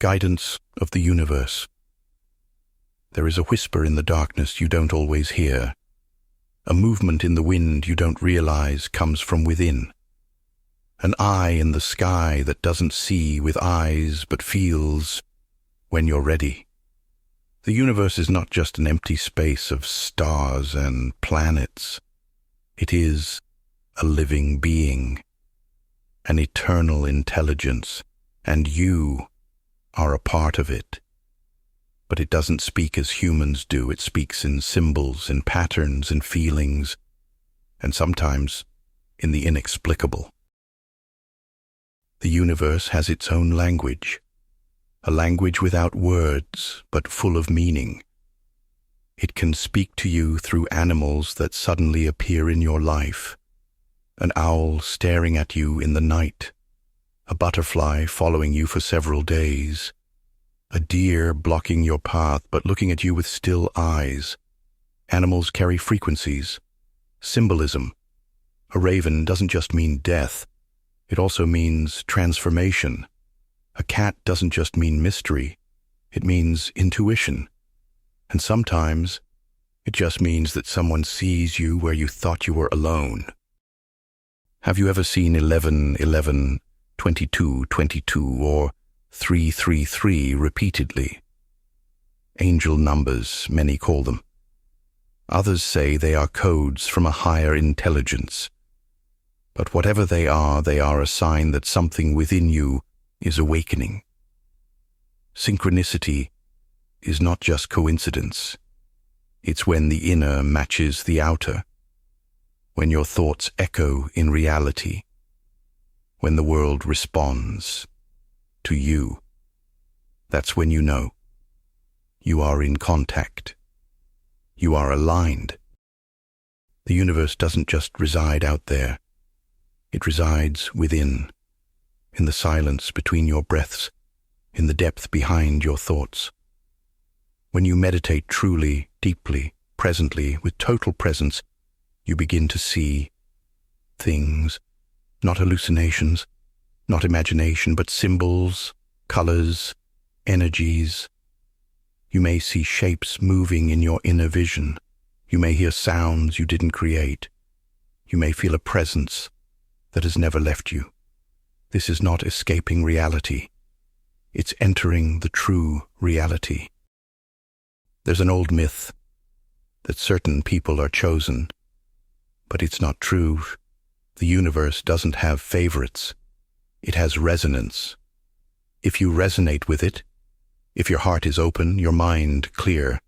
Guidance of the universe. There is a whisper in the darkness you don't always hear. A movement in the wind you don't realize comes from within. An eye in the sky that doesn't see with eyes but feels when you're ready. The universe is not just an empty space of stars and planets. It is a living being, an eternal intelligence, and you are a part of it. But it doesn't speak as humans do. It speaks in symbols, in patterns, in feelings, and sometimes in the inexplicable. The universe has its own language, a language without words, but full of meaning. It can speak to you through animals that suddenly appear in your life. An owl staring at you in the night, a butterfly following you for several days, a deer blocking your path but looking at you with still eyes. Animals carry frequencies, symbolism. A raven doesn't just mean death, it also means transformation. A cat doesn't just mean mystery, it means intuition. And sometimes it just means that someone sees you where you thought you were alone. Have you ever seen 11:11, 22:22, or 3:3:3 repeatedly? Angel numbers, many call them. Others say they are codes from a higher intelligence. But whatever they are a sign that something within you is awakening. Synchronicity is not just coincidence. It's when the inner matches the outer, when your thoughts echo in reality, when the world responds to you. That's when you know you are in contact. You are aligned. The universe doesn't just reside out there. It resides within, in the silence between your breaths, in the depth behind your thoughts. When you meditate truly, deeply, presently, with total presence, you begin to see things, not hallucinations, not imagination, but symbols, colors, energies. You may see shapes moving in your inner vision. You may hear sounds you didn't create. You may feel a presence that has never left you. This is not escaping reality. It's entering the true reality. There's an old myth that certain people are chosen, but it's not true. The universe doesn't have favorites. It has resonance. If you resonate with it, if your heart is open, your mind clear,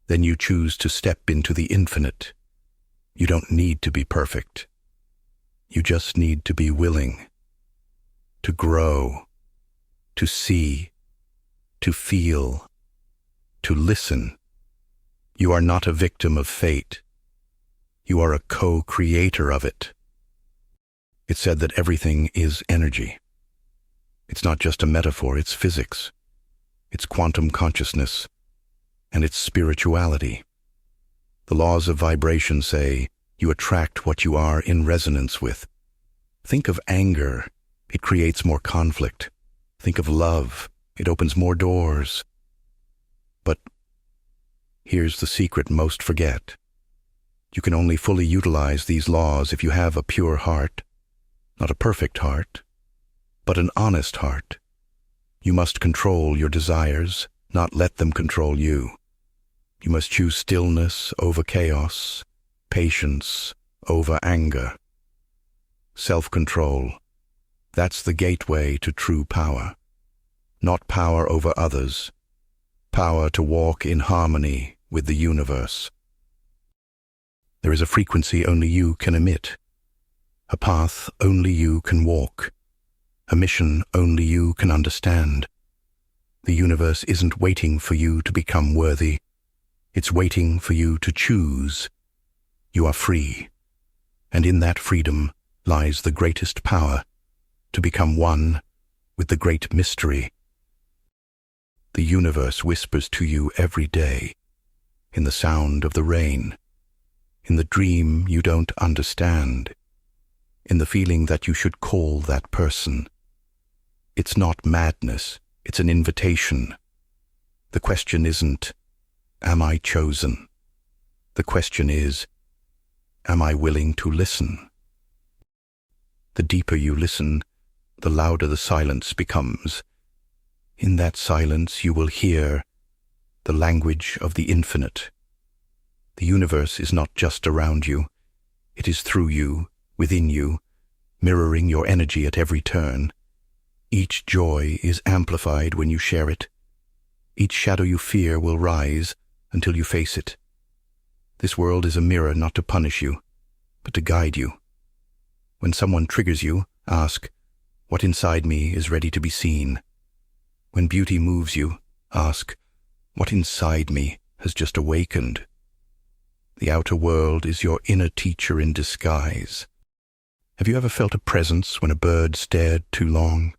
then you choose to step into the infinite. You don't need to be perfect. You just need to be willing to grow, to see, to feel, to listen. You are not a victim of fate. You are a co-creator of it. It's said that everything is energy. It's not just a metaphor, it's physics. It's quantum consciousness, and it's spirituality. The laws of vibration say you attract what you are in resonance with. Think of anger, it creates more conflict. Think of love, it opens more doors. But here's the secret most forget. You can only fully utilize these laws if you have a pure heart, not a perfect heart, but an honest heart. You must control your desires, not let them control you. You must choose stillness over chaos, patience over anger. Self-control, that's the gateway to true power. Not power over others, power to walk in harmony with the universe. There is a frequency only you can emit, a path only you can walk, a mission only you can understand. The universe isn't waiting for you to become worthy. It's waiting for you to choose. You are free, and in that freedom lies the greatest power, to become one with the great mystery. The universe whispers to you every day, in the sound of the rain, in the dream you don't understand, in the feeling that you should call that person. It's not madness, It's an invitation. The question isn't, am I chosen? The question is, am I willing to listen? The deeper you listen, the louder the silence becomes. In that silence you will hear the language of the infinite. The universe is not just around you. It is through you, within you, mirroring your energy at every turn. Each joy is amplified when you share it. Each shadow you fear will rise until you face it. This world is a mirror not to punish you, but to guide you. When someone triggers you, ask, what inside me is ready to be seen? When beauty moves you, ask, what inside me has just awakened? The outer world is your inner teacher in disguise. Have you ever felt a presence when a bird stared too long?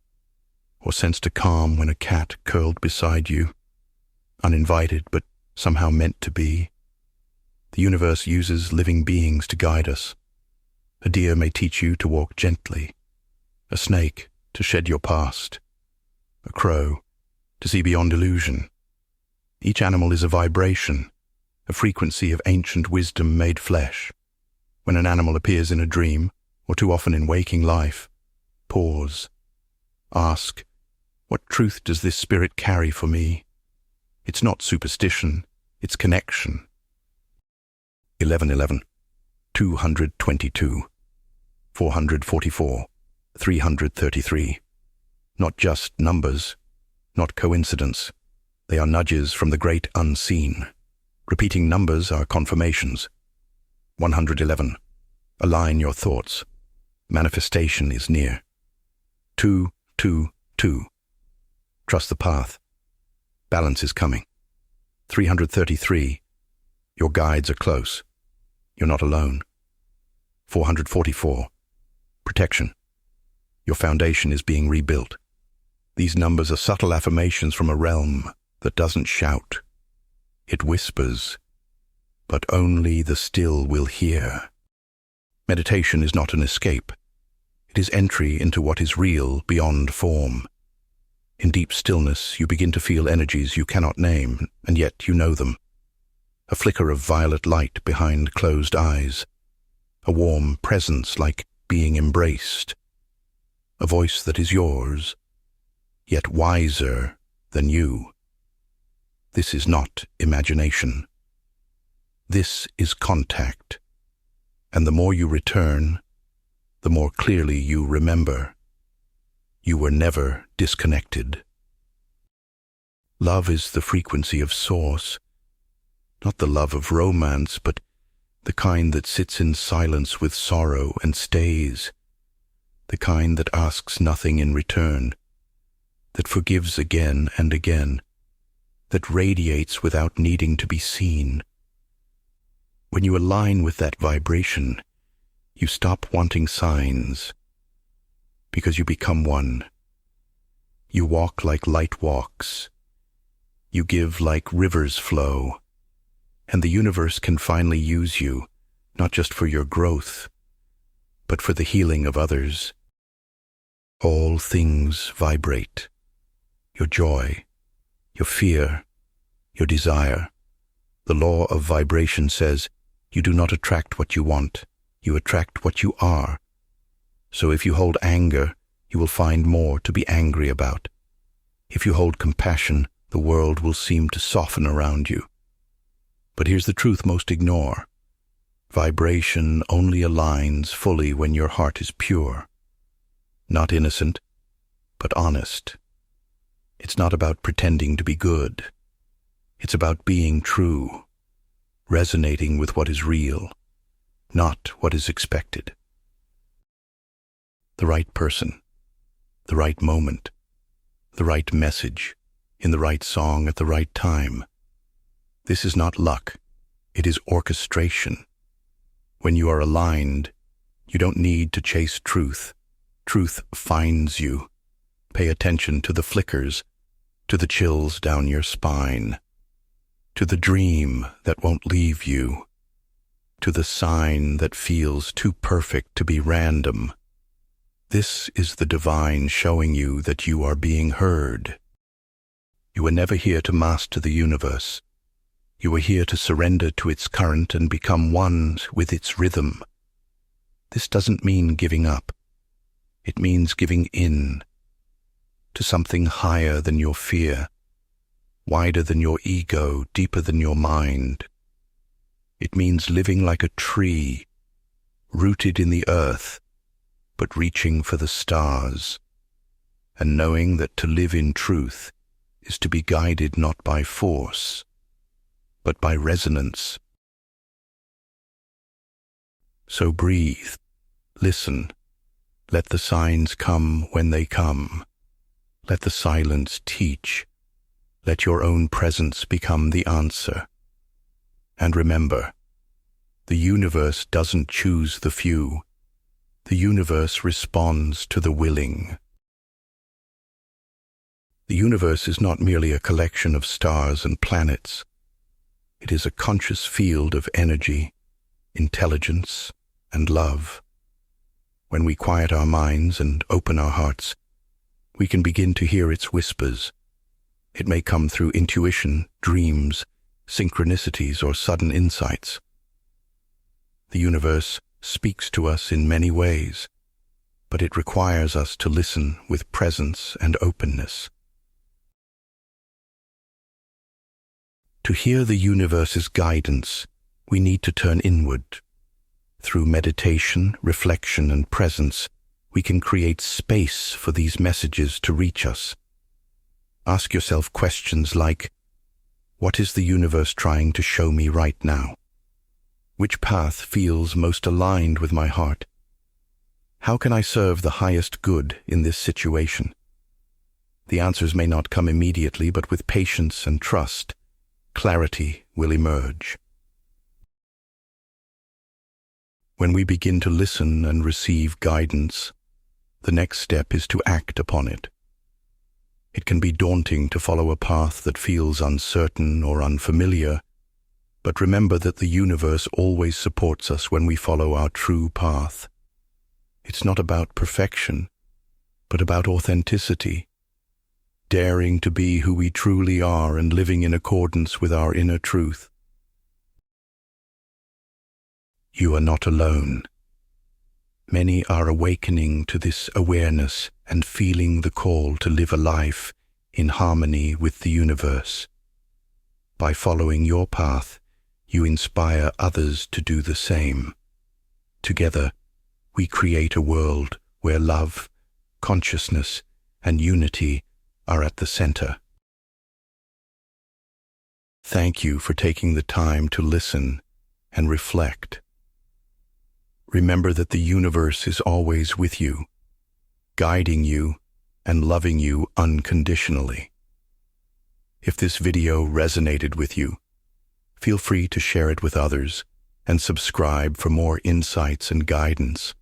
Or sensed a calm when a cat curled beside you? Uninvited, but somehow meant to be. The universe uses living beings to guide us. A deer may teach you to walk gently, a snake to shed your past, a crow to see beyond illusion. Each animal is a vibration, a frequency of ancient wisdom made flesh. When an animal appears in a dream, or too often in waking life, pause. Ask, what truth does this spirit carry for me? It's not superstition, it's connection. 1111, 222, 444, 333. Not just numbers, not coincidence. They are nudges from the great unseen. Repeating numbers are confirmations. 111. Align your thoughts. Manifestation is near. 222. Trust the path. Balance is coming. 333. Your guides are close. You're not alone. 444. Protection. Your foundation is being rebuilt. These numbers are subtle affirmations from a realm that doesn't shout. It whispers, but only the still will hear. Meditation is not an escape. It is entry into what is real beyond form. In deep stillness, you begin to feel energies you cannot name, and yet you know them. A flicker of violet light behind closed eyes. A warm presence like being embraced. A voice that is yours, yet wiser than you. This is not imagination. This is contact. And the more you return, the more clearly you remember. You were never disconnected. Love is the frequency of source, not the love of romance, but the kind that sits in silence with sorrow and stays, the kind that asks nothing in return, that forgives again and again, that radiates without needing to be seen. When you align with that vibration, you stop wanting signs, because you become one. You walk like light walks. You give like rivers flow. And the universe can finally use you, not just for your growth, but for the healing of others. All things vibrate. Your joy, your fear, your desire. The law of vibration says, you do not attract what you want, you attract what you are. So if you hold anger, you will find more to be angry about. If you hold compassion, the world will seem to soften around you. But here's the truth most ignore. Vibration only aligns fully when your heart is pure. Not innocent, but honest. It's not about pretending to be good. It's about being true, resonating with what is real, not what is expected. The right person, the right moment, the right message, in the right song at the right time. This is not luck, it is orchestration. When you are aligned, you don't need to chase truth. Truth finds you. Pay attention to the flickers, to the chills down your spine, to the dream that won't leave you, to the sign that feels too perfect to be random. This is the divine showing you that you are being heard. You were never here to master the universe. You were here to surrender to its current and become one with its rhythm. This doesn't mean giving up. It means giving in to something higher than your fear, wider than your ego, deeper than your mind. It means living like a tree, rooted in the earth, but reaching for the stars, and knowing that to live in truth is to be guided not by force, but by resonance. So breathe, listen, let the signs come when they come. Let the silence teach. Let your own presence become the answer. And remember, the universe doesn't choose the few. The universe responds to the willing. The universe is not merely a collection of stars and planets. It is a conscious field of energy, intelligence, and love. When we quiet our minds and open our hearts, we can begin to hear its whispers. It may come through intuition, dreams, synchronicities, or sudden insights. The universe speaks to us in many ways, but it requires us to listen with presence and openness. To hear the universe's guidance, we need to turn inward. Through meditation, reflection, and presence, we can create space for these messages to reach us. Ask yourself questions like, what is the universe trying to show me right now? Which path feels most aligned with my heart? How can I serve the highest good in this situation? The answers may not come immediately, but with patience and trust, clarity will emerge. When we begin to listen and receive guidance, the next step is to act upon it. It can be daunting to follow a path that feels uncertain or unfamiliar, but remember that the universe always supports us when we follow our true path. It's not about perfection, but about authenticity, daring to be who we truly are and living in accordance with our inner truth. You are not alone. Many are awakening to this awareness and feeling the call to live a life in harmony with the universe. By following your path, you inspire others to do the same. Together, we create a world where love, consciousness, and unity are at the center. Thank you for taking the time to listen and reflect. Remember that the universe is always with you, guiding you and loving you unconditionally. If this video resonated with you, feel free to share it with others and subscribe for more insights and guidance.